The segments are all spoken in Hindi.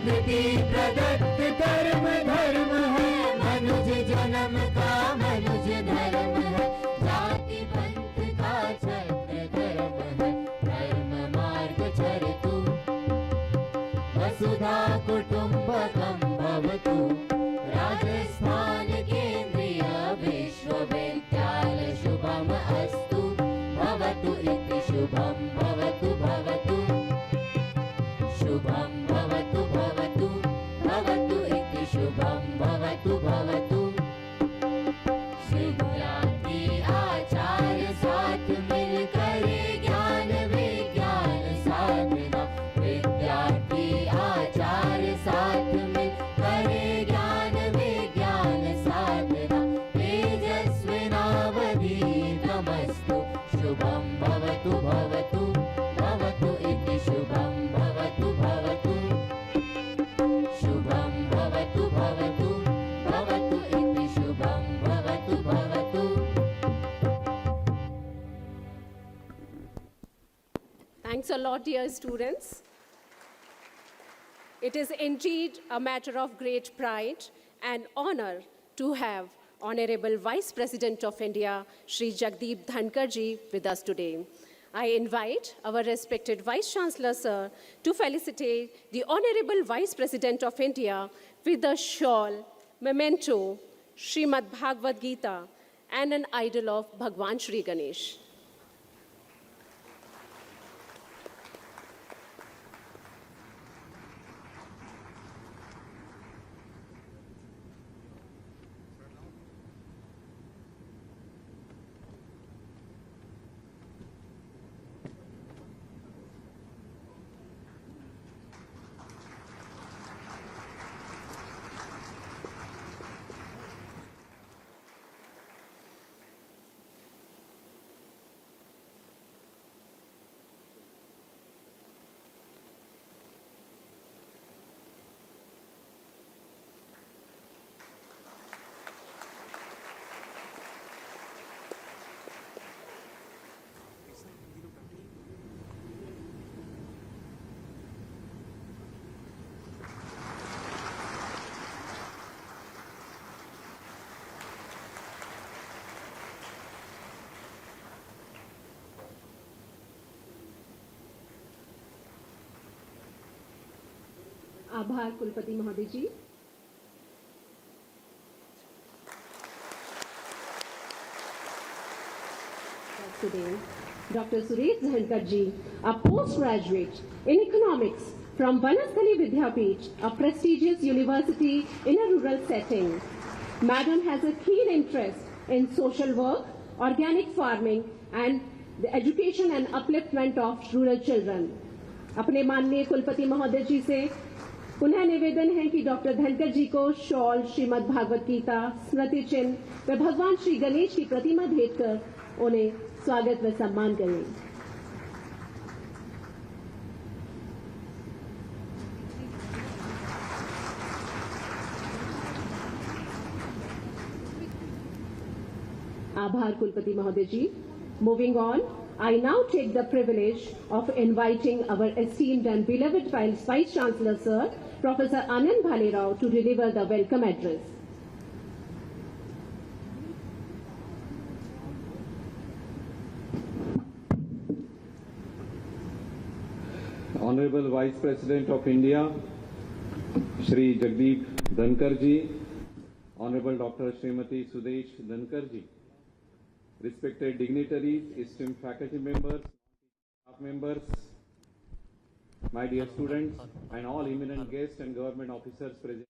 प्रकृति प्रदत्त कर्म धर्म है, मनुज जन्म का मनुज धर्म है, जाति पंथ का छत्र धर्म है, धर्म मार्ग चर तू, वसुधा कुटुंबकम भवतु, राजस्थान केंद्रीय विश्वविद्यालय शुभम अस्तु, भवतु इति शुभम भवतु भवतु, शुभम भवतु भवतु, भवतु इति शुभम भवतु भवतु। विद्यार्थी आचार्य साथ मिलकर ज्ञान विज्ञान साधना, विद्यार्थी आचार्य साथ मिलकर ज्ञान विज्ञान साधना, तेजस्विनावधीतमस्तु, शुभम भवतु भवतु, भवतु इति शुभम भवतु भवतु, शुभम भवतु भवतु, भवतु इति शुभम भवतु भवतु। Thanks a lot, dear students. It is indeed a matter of great pride and honor to have Honorable Vice President of India, Shri Jagdeep Dhankar ji, with us today. I invite our respected Vice Chancellor, sir, to felicitate the Honorable Vice President of India with a shawl, memento, Srimad Bhagavad Gita, and an idol of Bhagwan Shri Ganesh. आभार कुलपति महोदय जी। Today, Dr. Suresh Dhankar ji, a postgraduate in economics from Banaskhali Vidyapeeth, a prestigious university in a rural setting. Madam has a keen interest in social work, organic farming, and the education and upliftment of rural children. अपने माननीय कुलपति महोदय जी से पुनः निवेदन है कि डॉक्टर धनकर जी को शॉल, श्रीमद् भागवत गीता, स्मृति चिन्ह व भगवान श्री गणेश की प्रतिमा भेंट कर उन्हें स्वागत व सम्मान करें। आभार कुलपति महोदय जी। Moving on, I now take the privilege of inviting our esteemed and beloved Vice Chancellor, Sir, Professor Anand Bhalerao, to deliver the welcome address. Honorable Vice President of India, Shri Jagdeep Dhankar ji, Honorable Dr. Srimati Sudesh Dhankar ji, respected dignitaries, esteemed faculty members, staff members, my dear students, and all eminent guests and government officers present.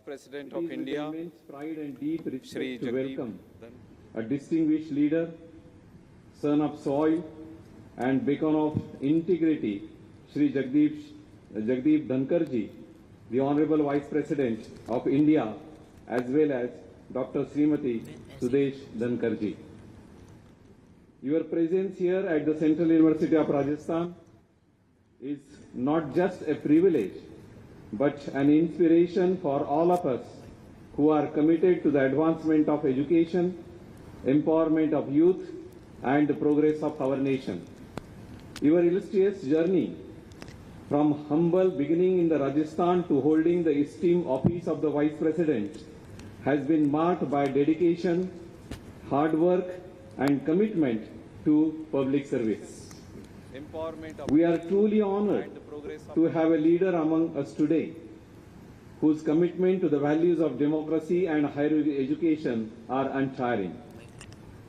President of India, it is with immense pride and deep respect Shri to Jagdeep welcome a distinguished leader, son of soil, and beacon of integrity, Shri Jagdeep Dhankar ji, the Honorable Vice President of India, as well as Dr. Srimati Sudesh Dhankar ji. Your presence here at the Central University of Rajasthan is not just a privilege, but an inspiration for all of us who are committed to the advancement of education, empowerment of youth, and the progress of our nation. Your illustrious journey From humble beginning in the Rajasthan to holding the esteemed office of the Vice President has been marked by dedication, hard work and commitment to public service. empowerment of We are truly honored and the progress of to have a leader among us today whose commitment to the values of democracy and higher education are untiring.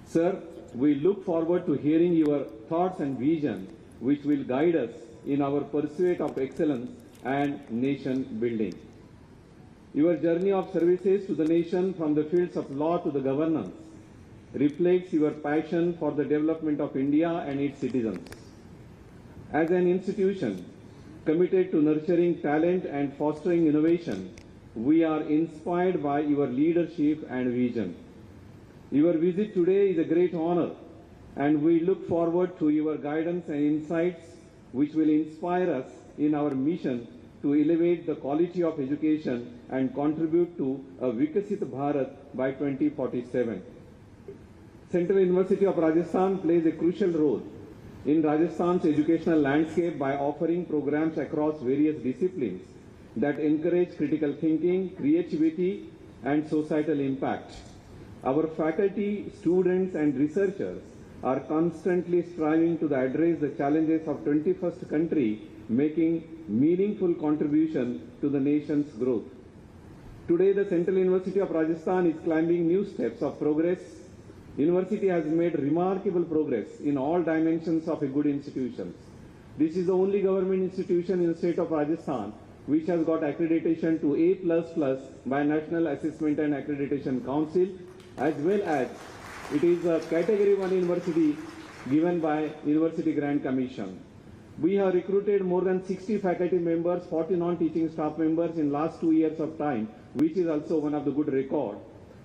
Sir, we look forward to hearing your thoughts and vision which will guide us in our pursuit of excellence and nation building. Your journey of services to the nation from the fields of law to the governance reflects your passion for the development of India and its citizens. As an institution committed to nurturing talent and fostering innovation, we are inspired by your leadership and vision. Your visit today is a great honor, and we look forward to your guidance and insights which will inspire us in our mission to elevate the quality of education and contribute to a Vikasit Bharat by 2047. Central University of Rajasthan plays a crucial role in Rajasthan's educational landscape by offering programs across various disciplines that encourage critical thinking, creativity, and societal impact. Our faculty, students, and researchers are constantly striving to address the challenges of 21st century, making meaningful contribution to the nation's growth. Today, the Central University of Rajasthan is climbing new steps of progress. University has made remarkable progress in all dimensions of a good institution. This is the only government institution in the state of Rajasthan which has got accreditation to A++ by National Assessment and Accreditation Council, as well as it is a Category 1 university given by University Grant Commission. We have recruited more than 60 faculty members, 40 non-teaching staff members in last 2 years of time, which is also one of the good record.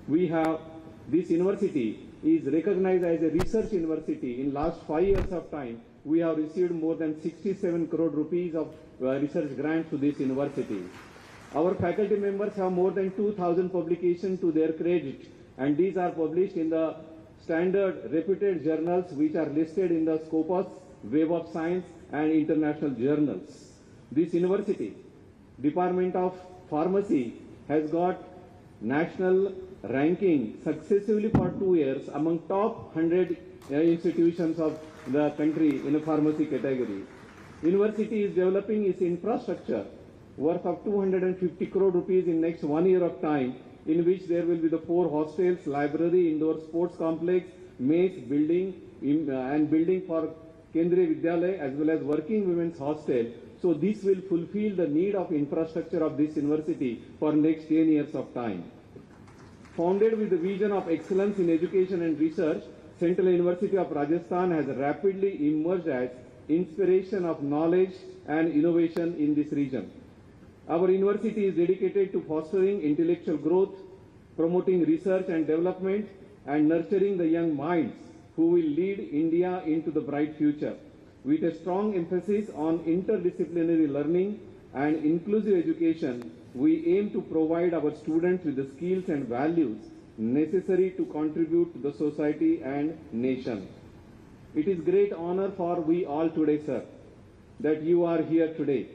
This university is recognized as a research university. In last 5 years of time, we have received more than 67 crore rupees of research grants to this university. Our faculty members have more than 2,000 publications to their credit, and these are published in the standard reputed journals which are listed in the Scopus, Web of Science and international journals. This university, Department of Pharmacy, has got national ranking successively for 2 years among top 100 institutions of the country in a pharmacy category. University is developing its infrastructure worth of 250 crore rupees in next 1 year of time, in which there will be the 4 hostels, library, indoor sports complex, mess, building, and building for Kendriya Vidyalaya as well as working women's hostel. So this will fulfill the need of infrastructure of this university for next 10 years of time. Founded with the vision of excellence in education and research, Central University of Rajasthan has rapidly emerged as inspiration of knowledge and innovation in this region. Our university is dedicated to fostering intellectual growth, promoting research and development, and nurturing the young minds who will lead India into the bright future. With a strong emphasis on interdisciplinary learning and inclusive education, we aim to provide our students with the skills and values necessary to contribute to the society and nation. It is great honor for we all today, sir, that you are here today.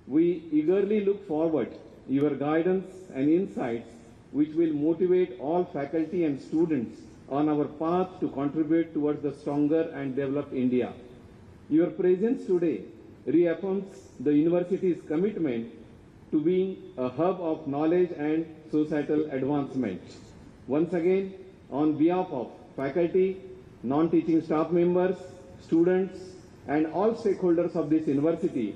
We eagerly look forward to your guidance and insights which will motivate all faculty and students on our path to contribute towards the stronger and developed India. Your presence today reaffirms the university's commitment to being a hub of knowledge and societal advancement. Once again, on behalf of faculty, non-teaching staff members, students, and all stakeholders of this university,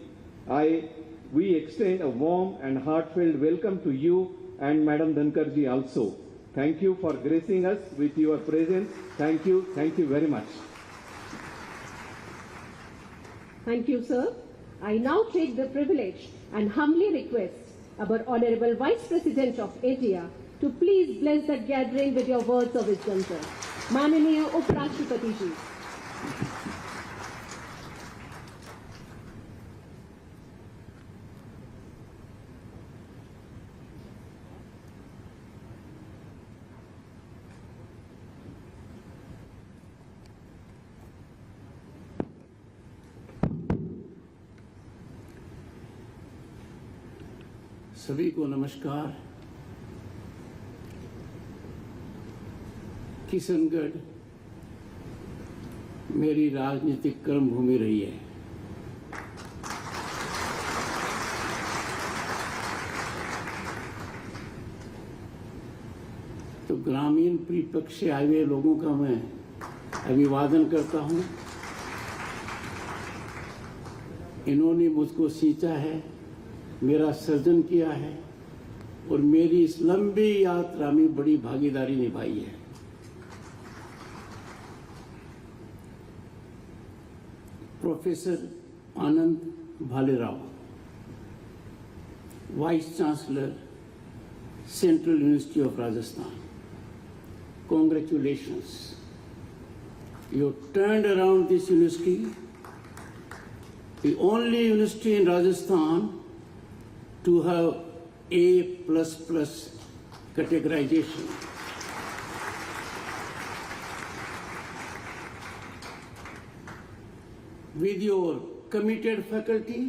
we extend a warm and heartfelt welcome to you and Madam Dhankarji also. Thank you for gracing us with your presence. Thank you very much. Thank you, sir. I now take the privilege and humbly request our Honorable Vice President of India to please bless the gathering with your words of wisdom, sir. Mananiya Up Rashtrapati Ji. सभी को नमस्कार। किशनगढ़ मेरी राजनीतिक कर्मभूमि रही है। तो ग्रामीण परिपक्ष से आए हुए लोगों का मैं अभिवादन करता हूं। इन्होंने मुझको सींचा है, मेरा सर्जन किया है और मेरी इस लंबी यात्रा में बड़ी भागीदारी निभाई है। Professor Anand Bhalerao, vice chancellor, central university of Rajasthan, congratulations. You turned around this university, the only university in Rajasthan to have A++ categorization. With your committed faculty,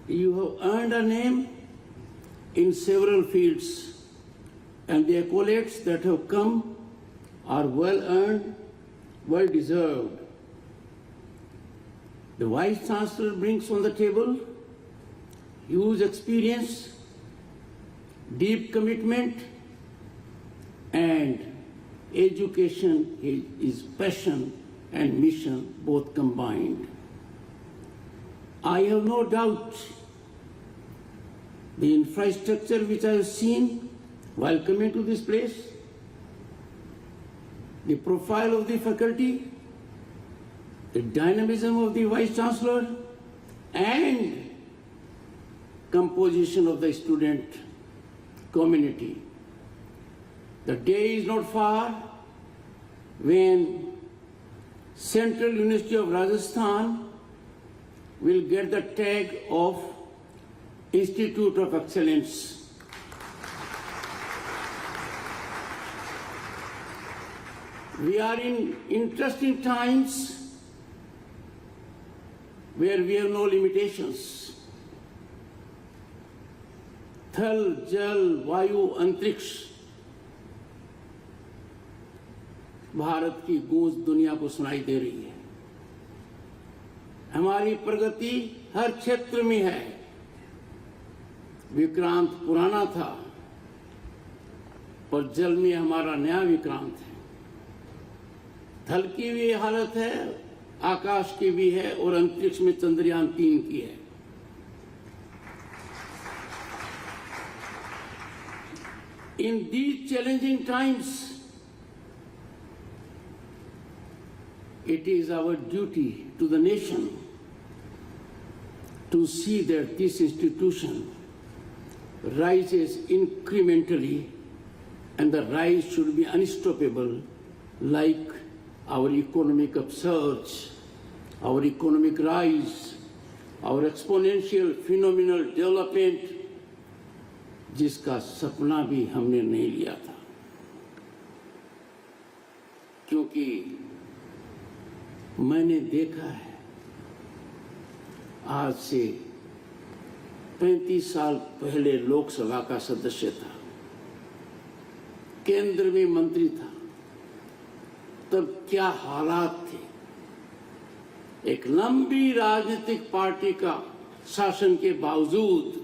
you have earned a name in several fields, and the accolades that have come are well earned, well deserved. The Vice Chancellor brings on the table huge experience, deep commitment, and education is passion and mission both combined. I have no doubt the infrastructure which I have seen while coming to this place, the profile of the faculty, the dynamism of the Vice Chancellor, and composition of the student community. The day is not far when Central University of Rajasthan will get the tag of Institute of Excellence. We are in interesting times where we have no limitations. थल, जल, वायु, अंतरिक्ष, भारत की गूंज दुनिया को सुनाई दे रही है। हमारी प्रगति हर क्षेत्र में है। विक्रांत पुराना था, पर जल में हमारा नया विक्रांत है। थल की भी हालत है, आकाश की भी है, और अंतरिक्ष में चंद्रयान 3 की है। In these challenging times, it is our duty to the nation to see that this institution rises incrementally, and the rise should be unstoppable, like our economic upsurge, our economic rise, our exponential phenomenal development, जिसका सपना भी हमने नहीं लिया था। क्योंकि मैंने देखा है, आज से 35 साल पहले लोकसभा का सदस्य था, केंद्र में मंत्री था, तब क्या हालात थे। एक लंबी राजनीतिक पार्टी का शासन के बावजूद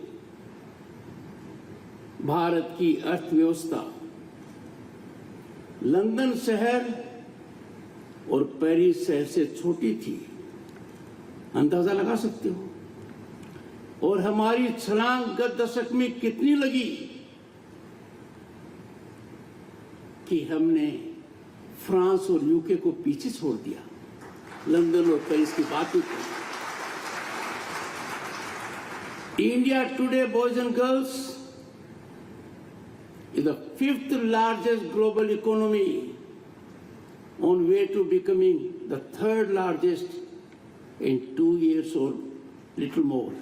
भारत की अर्थव्यवस्था लंदन शहर और पेरिस शहर से छोटी थी, अंदाजा लगा सकते हो। और हमारी छलांग गत दशक में कितनी लगी कि हमने फ्रांस और यूके को पीछे छोड़ दिया, लंदन और पेरिस की बात ही करें। India today, boys and girls, is the 5th largest global economy, on way to becoming the 3rd largest in 2 years or little more.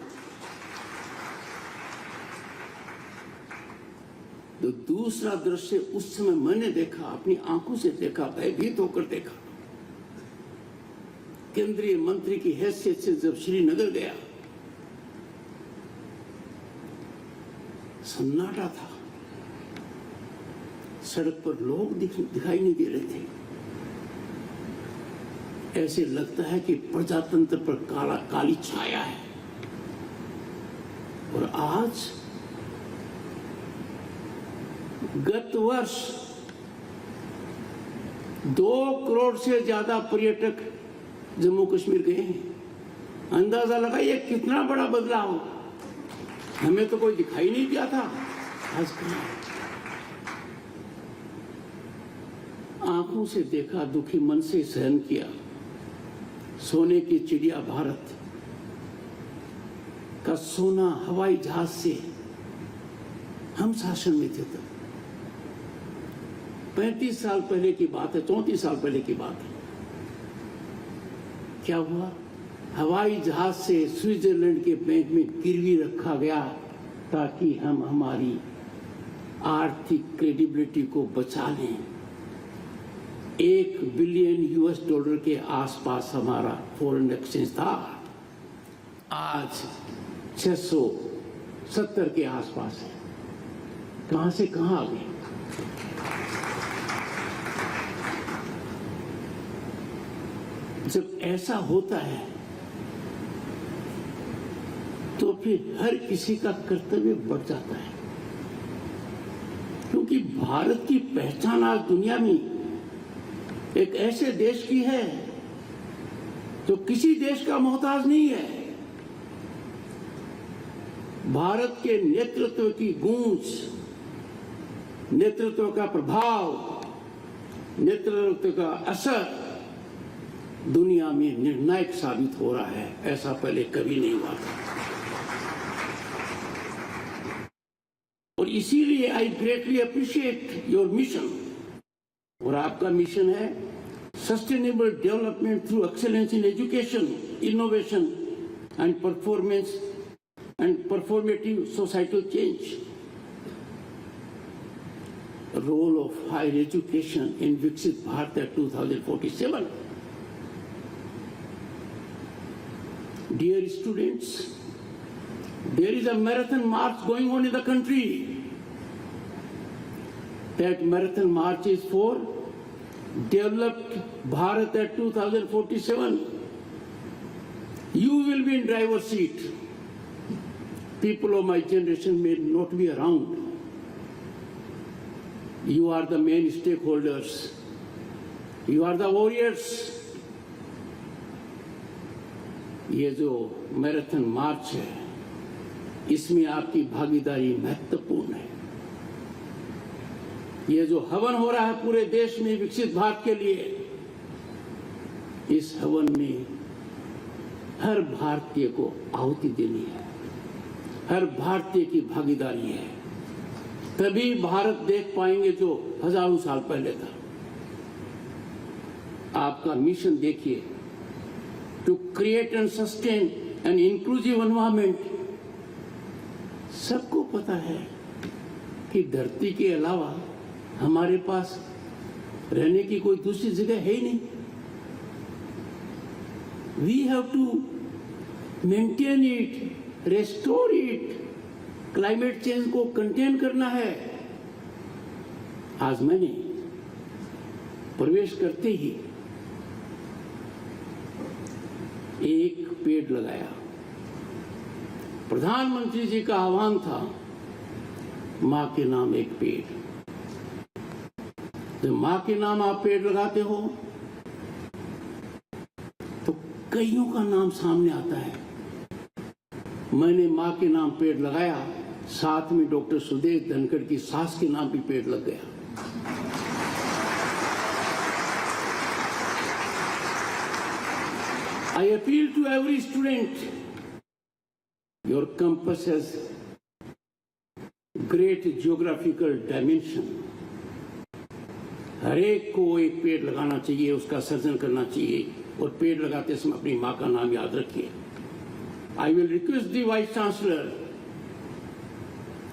तो दूसरा दृश्य उस समय मैंने देखा, अपनी आंखों से देखा, भयभीत होकर देखा। केंद्रीय मंत्री की हैसियत से जब श्रीनगर गया सन्नाटा था, सड़क पर लोग दिखाई नहीं दे रहे थे। ऐसे लगता है कि प्रजातंत्र पर काली छाया है। और आज गत वर्ष 2 करोड़ से ज्यादा पर्यटक जम्मू कश्मीर गए हैं। अंदाजा लगाइए कितना बड़ा बदलाव। हमें तो कोई दिखाई नहीं दिया था, आज कहां? आंखों से देखा, दुखी मन से सहन किया। सोने की चिड़िया भारत का सोना हवाई जहाज से हम शासन में थे तब। 35 साल पहले की बात है, 34 साल पहले की बात है। क्या हुआ? हवाई जहाज से स्विट्जरलैंड के बैंक में गिरवी रखा गया ताकि हम हमारी आर्थिक क्रेडिबिलिटी को बचा लें। $1 बिलियन के आसपास हमारा फॉरेन एक्सचेंज था। आज 670 के आसपास है। कहां से कहां आ गए? जब ऐसा होता है तो फिर हर किसी का कर्तव्य बढ़ जाता है, क्योंकि भारत की पहचान आज दुनिया में एक ऐसे देश की है जो किसी देश का मोहताज नहीं है। भारत के नेतृत्व की गूंज, नेतृत्व का प्रभाव, नेतृत्व का असर दुनिया में निर्णायक साबित हो रहा है। ऐसा पहले कभी नहीं हुआ था। और इसीलिए I greatly appreciate your mission. और आपका मिशन है sustainable development through excellence in education, innovation and performance and performative societal change. Role of higher education in Viksit Bharat 2047। Dear students, there is a marathon march going on in the country. That marathon march is for developed Bharat at 2047. You will be in driver's seat. People of my generation may not be around. You are the main stakeholders. You are the warriors. ये जो मैराथन मार्च है, इसमें आपकी भागीदारी महत्वपूर्ण है। ये जो हवन हो रहा है पूरे देश में विकसित भारत के लिए, इस हवन में हर भारतीय को आहुति देनी है, हर भारतीय की भागीदारी है। तभी भारत देख पाएंगे जो हजारों साल पहले था। आपका मिशन देखिए, to create and sustain an inclusive environment। सबको पता है कि धरती के अलावा हमारे पास रहने की कोई दूसरी जगह है ही नहीं। We have to maintain it, restore it, climate change को contain करना है। आज मैंने प्रवेश करते ही एक पेड़ लगाया। प्रधानमंत्री जी का आह्वान था, मां के नाम एक पेड़। जब मां के नाम आप पेड़ लगाते हो तो कईयों का नाम सामने आता है। मैंने मां के नाम पेड़ लगाया, साथ में डॉक्टर सुदेश धनखड़ की सास के नाम भी पेड़ लग गया। I appeal to every student, your campus has great geographical dimension. हर एक को एक पेड़ लगाना चाहिए, उसका सर्जन करना चाहिए, और पेड़ लगाते समय अपनी मां का नाम याद रखिए। I will request the Vice Chancellor,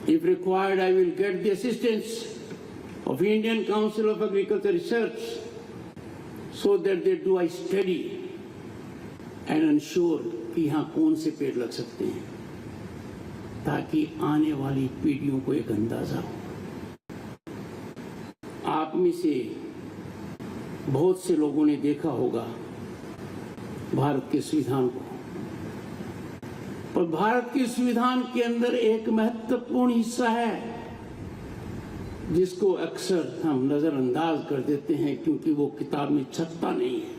if required, I will get the assistance of Indian Council of Agriculture Research so that they do a study and ensure कि यहाँ कौन से पेड़ लग सकते हैं। ताकि आने वाली पीढ़ियों को एक अंदाजा हो। आप में से बहुत से लोगों ने देखा होगा भारत के संविधान को, पर भारत के संविधान के अंदर एक महत्वपूर्ण हिस्सा है जिसको अक्सर हम नजरअंदाज कर देते हैं क्योंकि वो किताब में छपता नहीं है,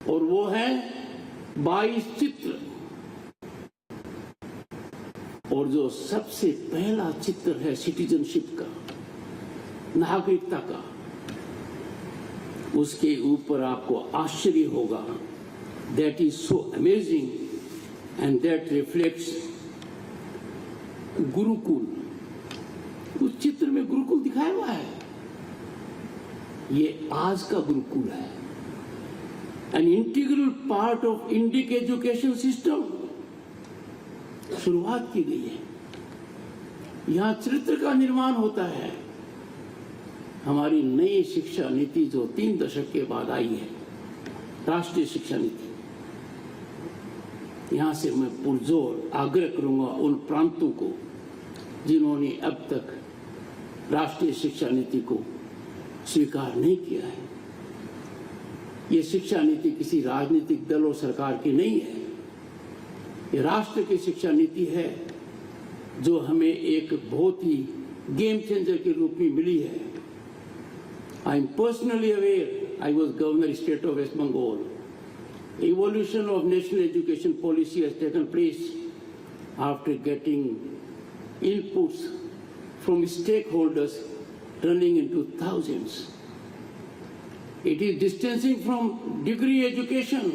और वो है 22 चित्र। और जो सबसे पहला चित्र है सिटीजनशिप का, नागरिकता का, उसके ऊपर आपको आश्चर्य होगा। That is so amazing and that reflects Gurukul. उस चित्र में गुरुकुल दिखाया हुआ है। ये आज का गुरुकुल है, an integral part of Indian education system. शुरुआत की गई है, यहां चरित्र का निर्माण होता है। हमारी नई शिक्षा नीति जो 3 दशक के बाद आई है, राष्ट्रीय शिक्षा नीति, यहां से मैं पुरजोर आग्रह करूंगा उन प्रांतों को जिन्होंने अब तक राष्ट्रीय शिक्षा नीति को स्वीकार नहीं किया है। ये शिक्षा नीति किसी राजनीतिक दल और सरकार की नहीं है, ये राष्ट्र की शिक्षा नीति है जो हमें एक बहुत ही गेम चेंजर के रूप में मिली है। I am personally aware, I was Governor State of West Bengal. Evolution of national education policy has taken place after getting inputs from stakeholders running into thousands. It is distancing from degree education.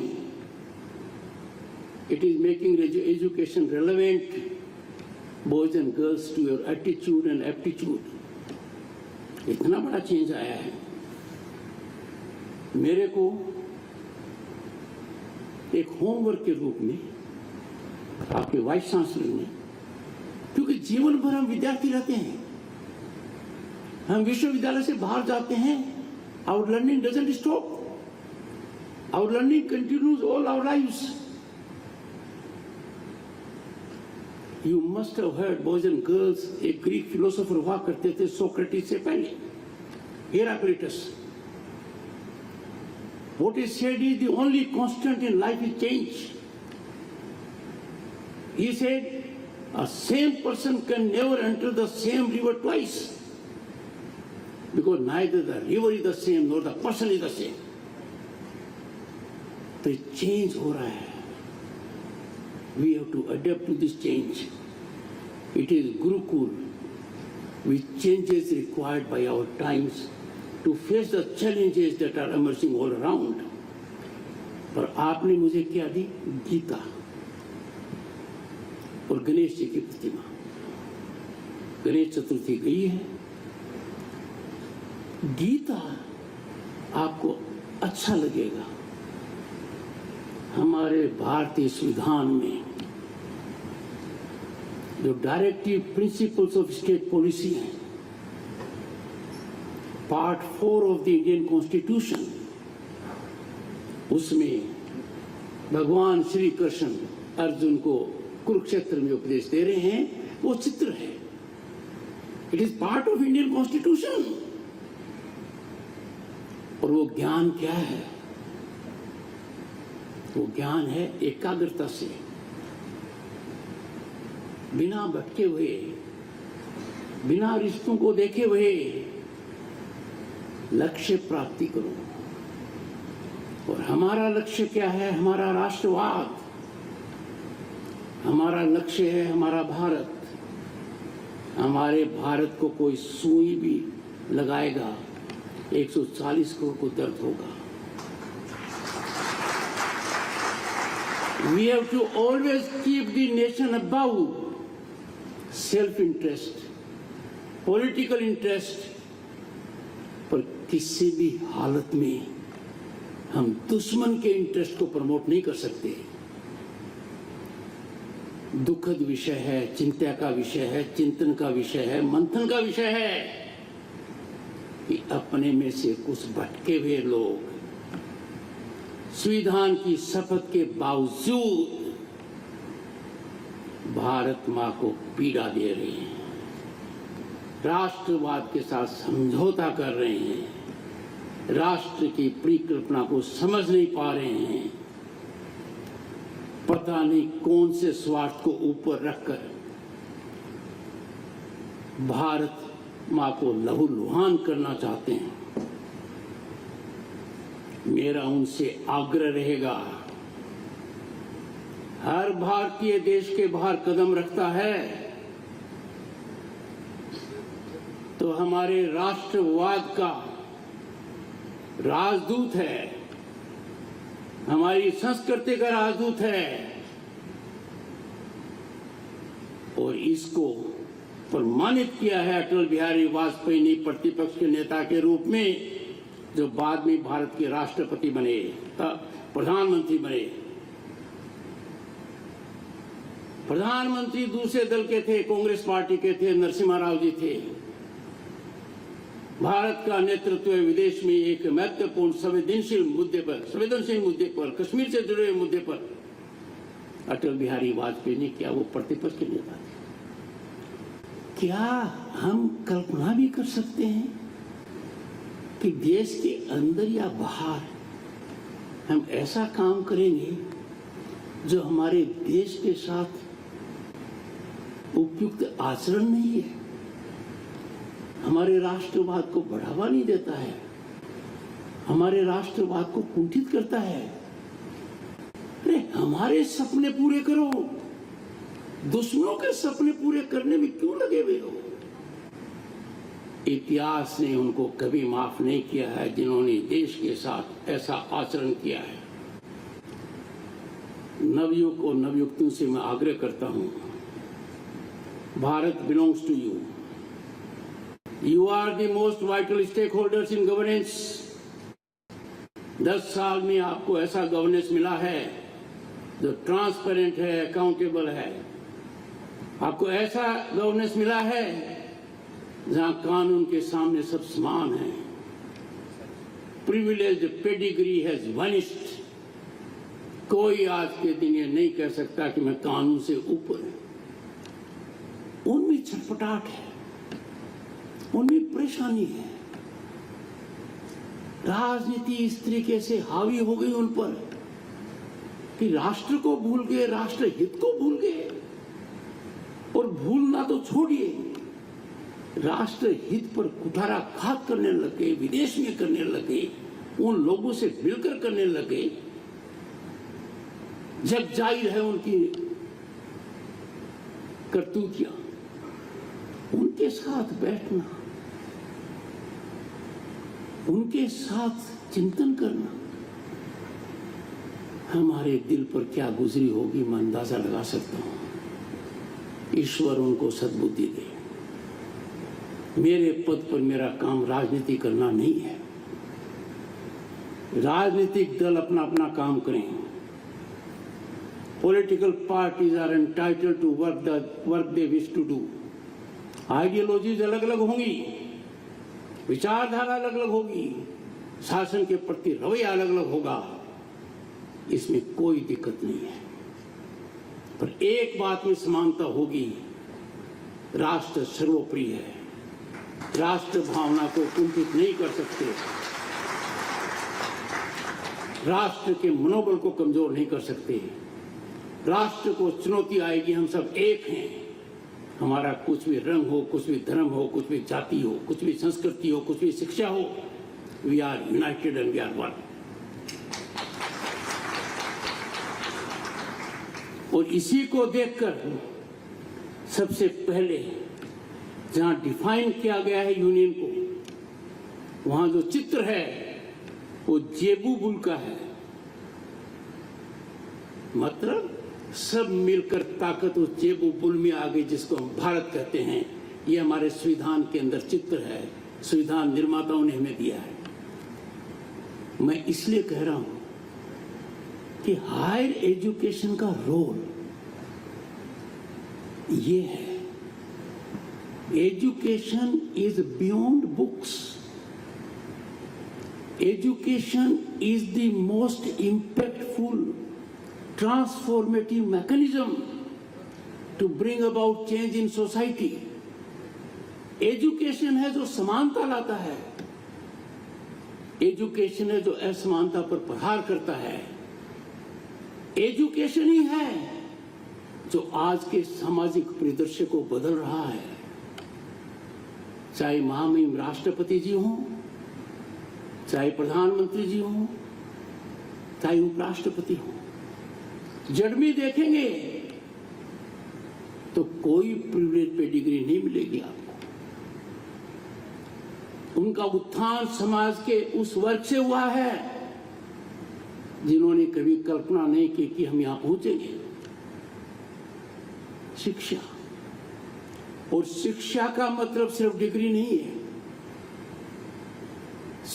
It is making education relevant, boys and girls, to your attitude and aptitude. इतना बड़ा चेंज आया है। मेरे को एक होमवर्क के रूप में आपके वाइस चांसलर ने, क्योंकि जीवन भर हम विद्यार्थी रहते हैं, हम विश्वविद्यालय से बाहर जाते हैं, our learning doesn't stop, our learning continues all our lives. You must have heard, boys and girls, एक ग्रीक फिलोसोफर हुआ करते थे सोक्रेटिस से पहले, Heraclitus. What is said is the only constant in life is change. He said, a same person can never enter the same river twice, because neither the river is the same nor the person is the same. तो change हो रहा है। We have to adapt to this change. It is Gurukul with changes required by our times to face the challenges that are emerging all around. पर आपने मुझे क्या दी? गीता और गणेश जी की प्रतिमा। गणेश चतुर्थी गई है, गीता आपको अच्छा लगेगा। हमारे भारतीय संविधान में जो directive principles of state policy हैं, part 4 of the Indian constitution, उसमें भगवान श्री कृष्ण अर्जुन को कुरुक्षेत्र में उपदेश दे रहे हैं, वो चित्र है। It is part of Indian constitution. और वो ज्ञान क्या है? वो ज्ञान है एकाग्रता से, बिना भटके हुए, बिना रिश्तों को देखे हुए लक्ष्य प्राप्ति करो। और हमारा लक्ष्य क्या है? हमारा राष्ट्रवाद। हमारा लक्ष्य है हमारा भारत। हमारे भारत को कोई सुई भी लगाएगा 140 करोड़ को दर्द होगा। We have to always keep the nation above self-interest, political interest, पर किसी भी हालत में हम दुश्मन के इंटरेस्ट को प्रमोट नहीं कर सकते। दुखद विषय है, चिंता का विषय है, चिंतन का विषय है, मंथन का विषय है कि अपने में से कुछ भटके हुए लोग संविधान की शपथ के बावजूद भारत मां को पीड़ा दे रहे हैं, राष्ट्रवाद के साथ समझौता कर रहे हैं, राष्ट्र की परिकल्पना को समझ नहीं पा रहे हैं। पता नहीं कौन से स्वार्थ को ऊपर रखकर भारत मां को लहूलुहान करना चाहते हैं। मेरा उनसे आग्रह रहेगा, हर भारतीय देश के बाहर कदम रखता है तो हमारे राष्ट्रवाद का राजदूत है, हमारी संस्कृति का राजदूत है, और इसको प्रमाणित किया है अटल बिहारी वाजपेयी ने प्रतिपक्ष के नेता के रूप में, जो बाद में भारत के राष्ट्रपति बने, प्रधानमंत्री बने। प्रधानमंत्री दूसरे दल के थे, कांग्रेस पार्टी के थे, नरसिम्हा राव जी थे। भारत का नेतृत्व विदेश में एक महत्वपूर्ण संवेदनशील मुद्दे पर, कश्मीर से जुड़े हुए मुद्दे पर अटल बिहारी वाजपेयी ने किया। वो प्रतिपक्ष के नेता थे। क्या हम कल्पना भी कर सकते हैं कि देश के अंदर या बाहर हम ऐसा काम करेंगे जो हमारे देश के साथ उपयुक्त आचरण नहीं है, हमारे राष्ट्रवाद को बढ़ावा नहीं देता है, हमारे राष्ट्रवाद को कुंठित करता है? अरे हमारे सपने पूरे करो, दुश्मनों के सपने पूरे करने में क्यों लगे हुए हो? इतिहास ने उनको कभी माफ नहीं किया है जिन्होंने देश के साथ ऐसा आचरण किया है। नवयुवक और नवयुवतियों से मैं आग्रह करता हूं, Bharat belongs to you. You are the most vital stakeholders in governance. 10 साल में आपको ऐसा गवर्नेंस मिला है जो ट्रांसपेरेंट है, अकाउंटेबल है। आपको ऐसा गवर्नेंस मिला है जहां कानून के सामने सब समान है। Privileged pedigree has vanished. कोई आज के दिन ये नहीं कह सकता कि मैं कानून से ऊपर हूं। उनमें छटपटाहट है, उनमें परेशानी है। राजनीति इस तरीके से हावी हो गई उन पर कि राष्ट्र को भूल गए, राष्ट्र हित को भूल गए। और भूलना तो छोड़िए, राष्ट्र हित पर कुठाराघात करने लगे, विदेश में करने लगे, उन लोगों से मिलकर करने लगे। जग जाहिर है उनकी करतूतियां। उनके साथ बैठना, उनके साथ चिंतन करना, हमारे दिल पर क्या गुजरी होगी मैं अंदाजा लगा सकता हूं। ईश्वर उनको सद्बुद्धि दे। मेरे पद पर मेरा काम राजनीति करना नहीं है। राजनीतिक दल अपना अपना काम करें। Political parties are entitled to work they wish to do. Ideologies अलग अलग होंगी, विचारधारा अलग अलग होगी, शासन के प्रति रवैया अलग अलग होगा, इसमें कोई दिक्कत नहीं है। पर एक बात में समानता होगी, राष्ट्र सर्वोपरि है। राष्ट्र भावना को कुंठित नहीं कर सकते, राष्ट्र के मनोबल को कमजोर नहीं कर सकते। राष्ट्र को चुनौती आएगी, हम सब एक हैं। हमारा कुछ भी रंग हो, कुछ भी धर्म हो, कुछ भी जाति हो, कुछ भी संस्कृति हो, कुछ भी शिक्षा हो, we are united and we are one. और इसी को देखकर सबसे पहले जहां डिफाइन किया गया है यूनियन को, वहां जो चित्र है वो जेबू बुल का है। मतलब सब मिलकर ताकत उस जेबू बुल में आ गई, जिसको हम भारत कहते हैं। ये हमारे संविधान के अंदर चित्र है, संविधान निर्माताओं ने हमें दिया है। मैं इसलिए कह रहा हूं कि हायर एजुकेशन का रोल ये है। Education is beyond books. Education is the most impactful transformative mechanism to bring about change in society. Education है जो समानता लाता है, एजुकेशन है जो असमानता पर प्रहार करता है, एजुकेशन ही है जो आज के सामाजिक परिदृश्य को बदल रहा है। चाहे महामहिम राष्ट्रपति जी हों, चाहे प्रधानमंत्री जी हों, चाहे उपराष्ट्रपति हों, जड़ में देखेंगे तो कोई प्रिविलेज पेडिग्री नहीं मिलेगी आपको। उनका उत्थान समाज के उस वर्ग से हुआ है जिन्होंने कभी कल्पना नहीं की कि हम यहां पहुंचेंगे। शिक्षा, और शिक्षा का मतलब सिर्फ डिग्री नहीं है।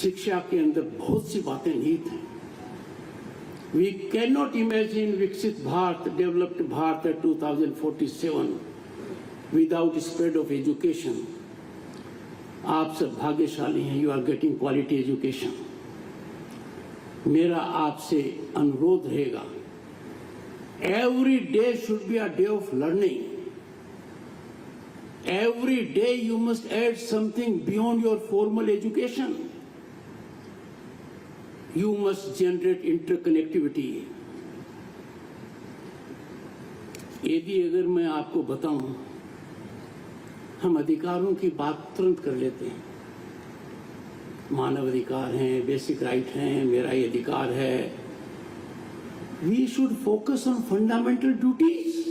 शिक्षा के अंदर बहुत सी बातें निहित हैं। We can not imagine Viksit Bharat, developed Bharat 2047 without spread of education. आप सब भाग्यशाली हैं, you are getting quality education. मेरा आपसे अनुरोध रहेगा, every day should be a day of learning. Every day you must add something beyond your formal education. You must generate interconnectivity. यदि अगर मैं आपको बताऊं, हम अधिकारों की बात तुरंत कर लेते हैं। मानव अधिकार हैं, बेसिक राइट हैं, मेरा ये अधिकार है। We should focus on fundamental duties.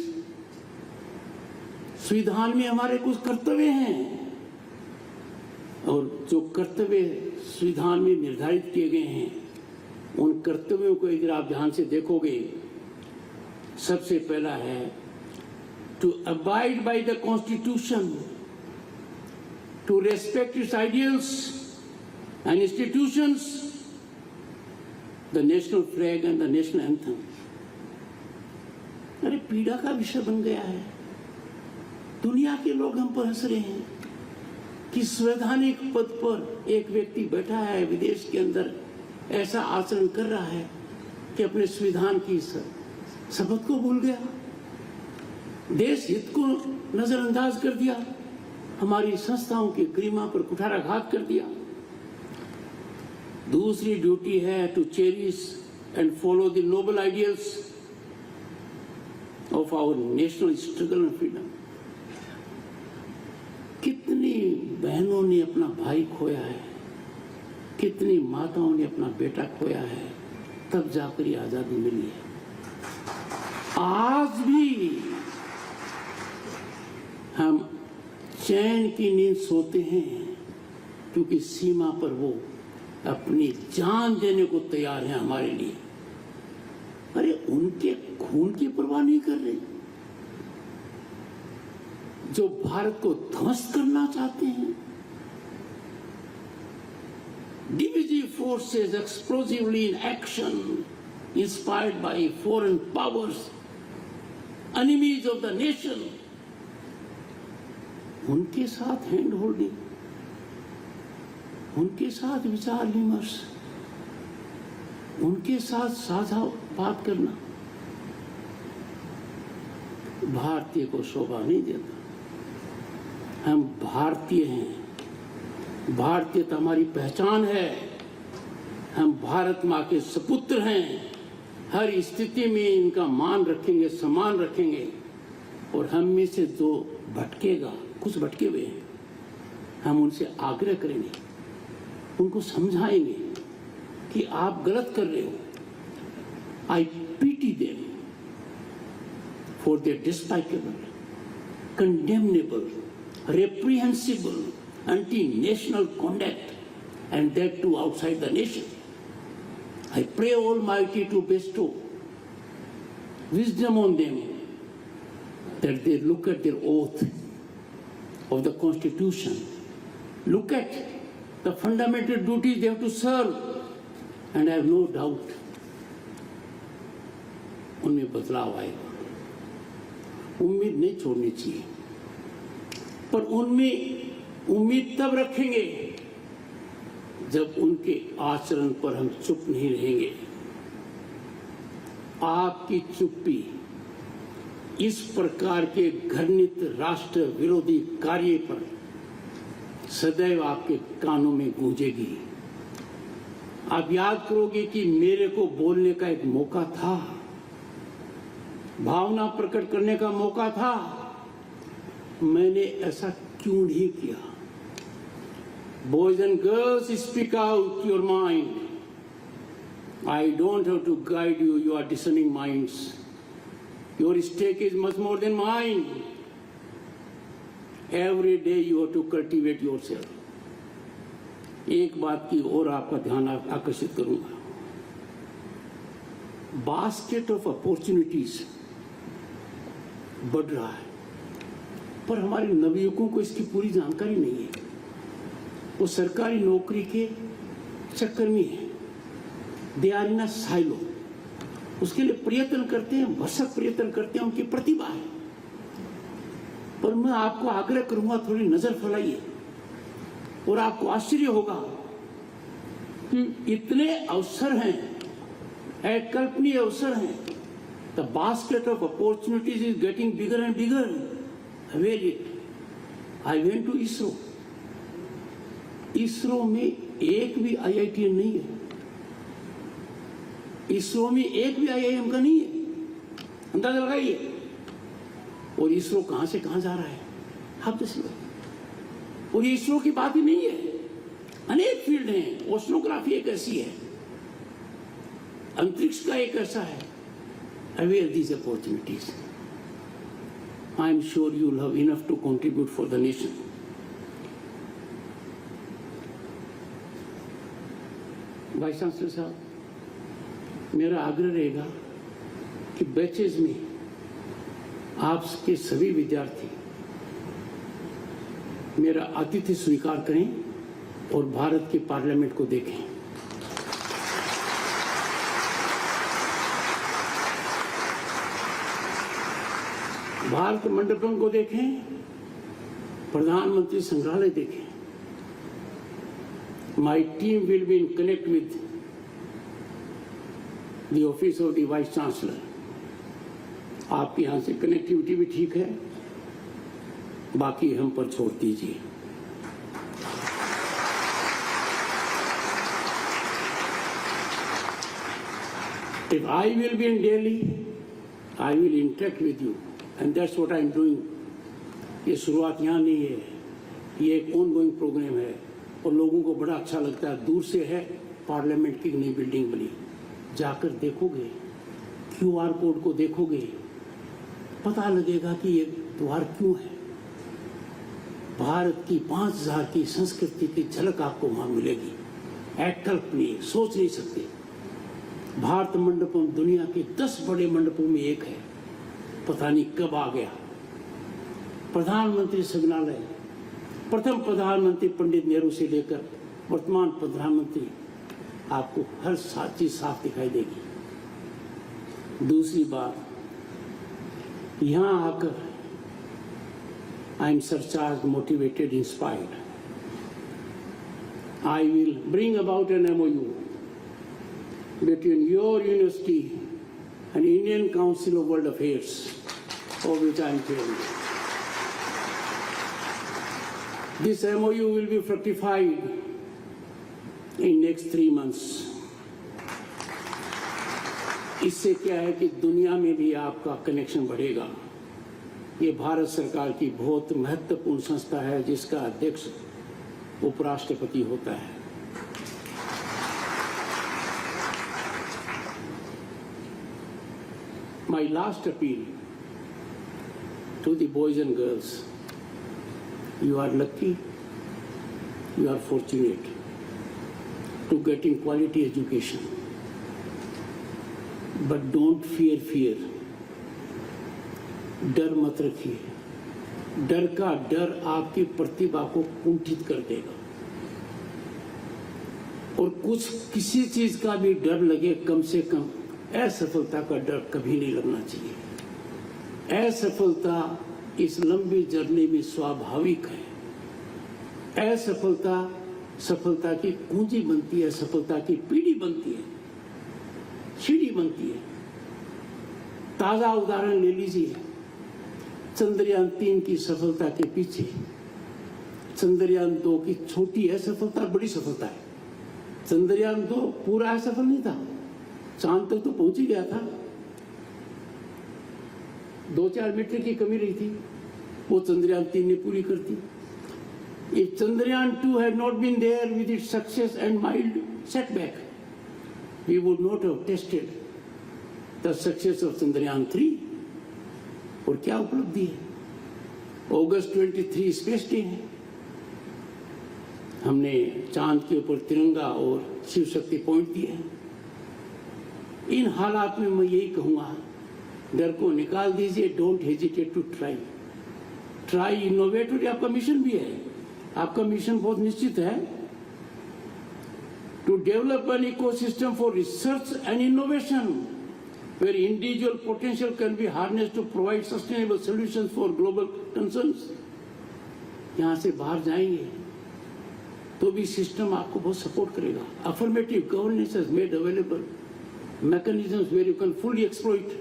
संविधान में हमारे कुछ कर्तव्य हैं, और जो कर्तव्य संविधान में निर्धारित किए गए हैं, उन कर्तव्यों को अगर आप ध्यान से देखोगे, सबसे पहला है to abide by the constitution, to respect its ideals and institutions, the national flag and the national anthem. अरे पीड़ा का विषय बन गया है। दुनिया के लोग हम पर हंस रहे हैं कि संवैधानिक पद पर एक व्यक्ति बैठा है विदेश के अंदर, ऐसा आचरण कर रहा है कि अपने संविधान की शपथ को भूल गया, देश हित को नजरअंदाज कर दिया, हमारी संस्थाओं की गरिमा पर कुठाराघात कर दिया। दूसरी ड्यूटी है to cherish and follow the noble ideals of our national struggle and freedom. कितनी बहनों ने अपना भाई खोया है, कितनी माताओं ने अपना बेटा खोया है, तब जाकर ये आजादी मिली है। आज भी हम चैन की नींद सोते हैं क्योंकि सीमा पर वो अपनी जान देने को तैयार हैं हमारे लिए। अरे उनके खून की परवाह नहीं कर रहे जो भारत को ध्वस्त करना चाहते हैं। Divisive forces explosively in action, inspired by foreign powers, enemies of the nation. उनके साथ हैंड होल्डिंग, उनके साथ विचार विमर्श, उनके साथ साझा बात करना भारतीय को शोभा नहीं देता। हम भारतीय हैं, भारतीयता हमारी पहचान है, हम भारत माँ के सपुत्र हैं। हर स्थिति में इनका मान रखेंगे, सम्मान रखेंगे, और हम में से जो भटकेगा, कुछ भटके हुए हैं, हम उनसे आग्रह करेंगे, उनको समझाएंगे कि आप गलत कर रहे हो। आई pity them for their despicable, condemnable, reprehensible, anti-national conduct, and that too outside the nation. I pray Almighty to bestow wisdom on them, that they look at their oath of the Constitution, look at the fundamental duties they have to serve, and I have no doubt उनमें बदलाव आएगा। उम्मीद नहीं छोड़नी चाहिए, पर उनमें उम्मीद तब रखेंगे जब उनके आचरण पर हम चुप नहीं रहेंगे। आपकी चुप्पी इस प्रकार के घृणित राष्ट्र विरोधी कार्य पर सदैव आपके कानों में गूंजेगी। आप याद करोगे कि मेरे को बोलने का एक मौका था, भावना प्रकट करने का मौका था, मैंने ऐसा क्यों नहीं किया? Boys and girls, speak out your mind. I don't have to guide you, you are discerning minds. Your stake is much more than mine. Every day you have to cultivate yourself. एक बात की और आपका ध्यान आकर्षित करूंगा। बास्केट ऑफ अपॉर्चुनिटीज बढ़ रहा है, पर हमारे नवयुवकों को इसकी पूरी जानकारी नहीं है। वो सरकारी नौकरी के चक्कर में है, they are in a silo. उसके लिए प्रयत्न करते हैं, भरसक प्रयत्न करते हैं, उनकी प्रतिभा है। पर मैं आपको आग्रह करूंगा, थोड़ी नजर फैलाइए और आपको आश्चर्य होगा कि इतने अवसर हैं, अकल्पनीय अवसर हैं। The basket of opportunities is getting bigger and bigger. Where it? I went to ISRO. ISRO में एक भी IITian नहीं है, इसरो में एक भी IIM का नहीं है। अंदाजा लगाइए। और इसरो कहां से कहां जा रहा है, आप देखिए। और इसरो की बात ही नहीं है, अनेक फील्ड हैं। ओशनोग्राफी एक ऐसी है, अंतरिक्ष का एक ऐसा है। Aware these opportunities. I am sure you will have enough to contribute for the nation. Vice chancellor साहब, मेरा आग्रह रहेगा कि बैचेज में आपके सभी विद्यार्थी मेरा आतिथ्य स्वीकार करें और भारत के पार्लियामेंट को देखें। भारत मंडपम को देखें, प्रधानमंत्री संग्रहालय देखें। My team will be in connect with the office of the Vice Chancellor. आपके यहाँ से कनेक्टिविटी भी ठीक है, बाकी हम पर छोड़ दीजिए। If I will be in Delhi, I will interact with you, and that's what I am doing. ये शुरुआत यहाँ नहीं है, ये एक ongoing program है और लोगों को बड़ा अच्छा लगता है। दूर से है, पार्लियामेंट की नई बिल्डिंग बनी, जाकर देखोगे, QR कोड को देखोगे, पता लगेगा कि ये द्वार क्यों है। भारत की 5000 की संस्कृति की झलक आपको वहां मिलेगी। अकल्पनीय, सोच नहीं सकते। भारत मंडपम दुनिया के 10 बड़े मंडपों में एक है, पता नहीं कब आ गया। प्रधानमंत्री संग्रहालय, प्रथम प्रधानमंत्री पंडित नेहरू से लेकर वर्तमान प्रधानमंत्री, आपको हर चीज साफ दिखाई देगी। दूसरी बात, यहां आकर I am surcharge, motivated, inspired. I will bring about an MOU between your university and Indian Council of World Affairs, of which I am chairman. This MOU will be fructified in next 3 months. इससे क्या है कि दुनिया में भी आपका कनेक्शन बढ़ेगा। ये भारत सरकार की बहुत महत्वपूर्ण संस्था है, जिसका अध्यक्ष उपराष्ट्रपति होता है। My last appeal to the boys and girls, you are lucky, you are fortunate to getting quality education, but don't fear। डर मत रखिए, डर का डर आपकी प्रतिभा को कुंठित कर देगा। और किसी चीज का भी डर लगे, कम से कम असफलता का डर कभी नहीं लगना चाहिए। असफलता इस लंबी जर्नी में स्वाभाविक है। असफलता सफलता की कुंजी बनती है, सफलता की पीढ़ी बनती है, सीढ़ी बनती है। ताजा उदाहरण ले लीजिए, चंद्रयान 3 की सफलता के पीछे चंद्रयान 2 की छोटी असफलता बड़ी सफलता है। चंद्रयान 2 पूरा असफल नहीं था, चांद तक तो पहुंच ही गया था, 2-4 मीटर की कमी रही थी, वो चंद्रयान 3 ने पूरी कर दी। If Chandrayaan 2 had not been there with its success and mild setback, we would not have tested the success of Chandrayaan 3. और क्या उपलब्धि है? अगस्त 23 स्पेस डे है, हमने चांद के ऊपर तिरंगा और शिव शक्ति पॉइंट दिए हैं। इन हालात में मैं यही कहूंगा, डर को निकाल दीजिए, don't hesitate to try, try innovative आपका मिशन भी है। आपका मिशन बहुत निश्चित है, to develop an ecosystem for research and innovation where individual potential can be harnessed to provide sustainable solutions for global concerns। यहां से बाहर जाएंगे तो भी सिस्टम आपको बहुत सपोर्ट करेगा। Affirmative governance has made available mechanisms where you can fully exploit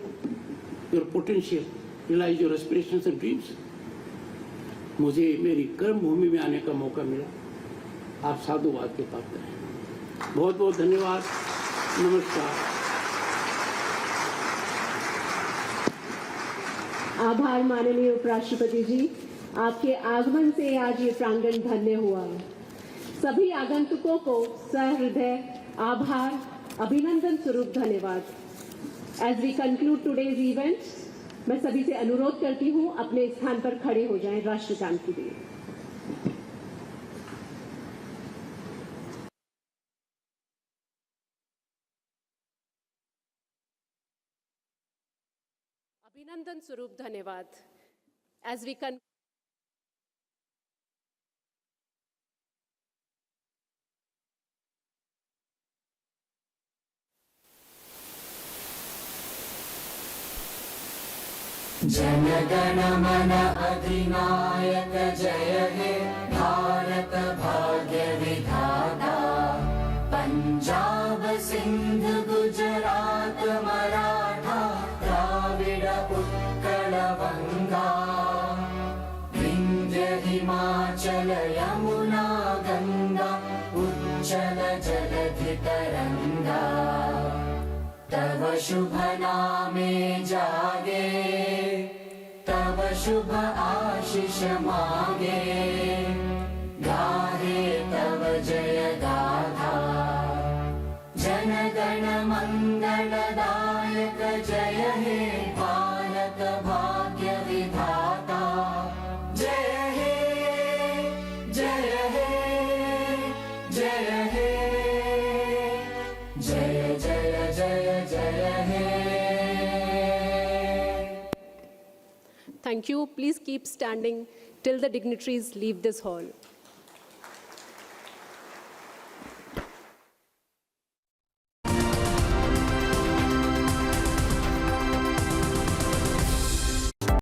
your potential, realize your aspirations and dreams। मुझे मेरी कर्म भूमि में आने का मौका मिला, आप साधुवाद के पात्र हैं। बहुत बहुत धन्यवाद, नमस्कार। आभार माननीय उपराष्ट्रपति जी, आपके आगमन से आज ये प्रांगण धन्य हुआ। सभी आगंतुकों को सहृदय आभार, अभिनंदन स्वरूप धन्यवाद। As we conclude today's event, मैं सभी से अनुरोध करती हूं अपने स्थान पर खड़े हो जाएं राष्ट्रगान के लिए। अभिनंदन स्वरूप धन्यवाद। As we conclude Jana Gana मन अधिनायक जय हे भारत भाग्य विधाता। पंजाब सिंध गुजरात मराठा द्राविड़ उत्कल बंगा। विंध्य हिमाचल यमुना गंगा उच्चल जलधि तरंगा। तव शुभ नामे जागे, तव शुभ आशीष मांगे। गाहे तव जय गाथा, जन गण मंगलदायक जय हे भारत भाग्य विधाता। जय हे जय हे जय हे जय जय जय जय हे। Thank you. Please keep standing till the dignitaries leave this hall.